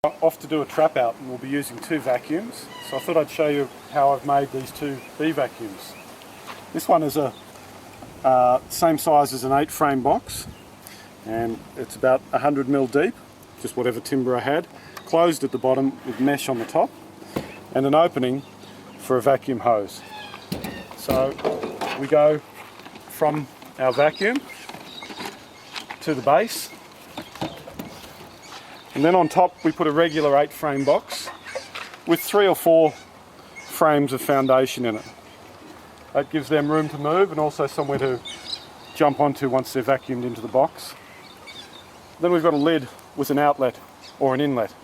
Off to do a trap out, and we'll be using 2 vacuums. So I thought I'd show you how I've made these 2 bee vacuums. This one is a same size as an 8-frame box, and it's about 100mm deep, just whatever timber I had, closed at the bottom with mesh on the top, and an opening for a vacuum hose. So we go from our vacuum to the base, and then on top we put a regular 8-frame box with 3 or 4 frames of foundation in it. That gives them room to move and also somewhere to jump onto once they're vacuumed into the box. Then we've got a lid with an outlet or an inlet,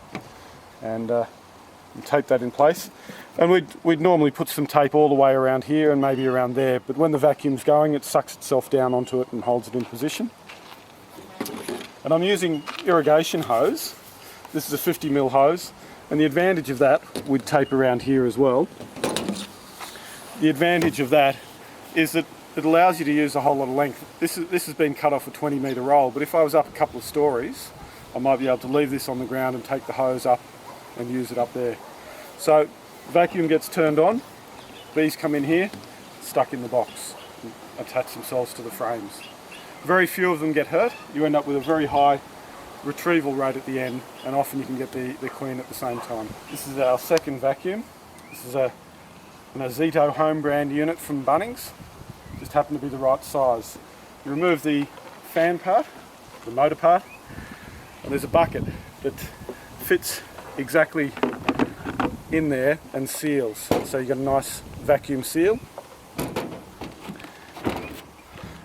and we tape that in place. And we'd normally put some tape all the way around here and maybe around there, but when the vacuum's going it sucks itself down onto it and holds it in position. And I'm using irrigation hose. This is a 50mm hose, and the advantage of that, we'd tape around here as well. The advantage of that is that it allows you to use a whole lot of length. This has been cut off a 20-metre roll, but if I was up a couple of stories, I might be able to leave this on the ground and take the hose up and use it up there. So the vacuum gets turned on, bees come in here, stuck in the box, and attach themselves to the frames. Very few of them get hurt. You end up with a very high retrieval rate at the end, and often you can get the queen at the same time. This is our second vacuum. This is an Azito home brand unit from Bunnings. Just happened to be the right size. You remove the fan part, the motor part, and there's a bucket that fits exactly in there and seals. So you get a nice vacuum seal.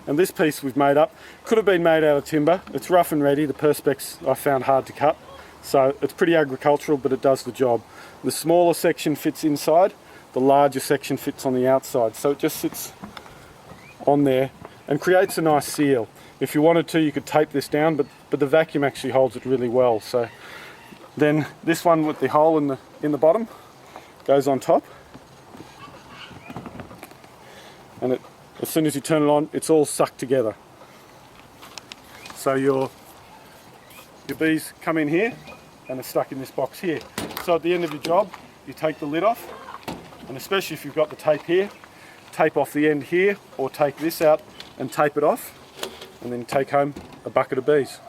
And this piece we've made up could have been made out of timber. It's rough and ready. The perspex I found hard to cut, so it's pretty agricultural, but it does the job. The smaller section fits inside, the larger section fits on the outside, so it just sits on there and creates a nice seal. If you wanted to, you could tape this down, but the vacuum actually holds it really well. So then this one with the hole in the bottom goes on top, and as soon as you turn it on, it's all sucked together. So your bees come in here and are stuck in this box here. So at the end of your job, you take the lid off, and especially if you've got the tape here, tape off the end here, or take this out and tape it off, and then take home a bucket of bees.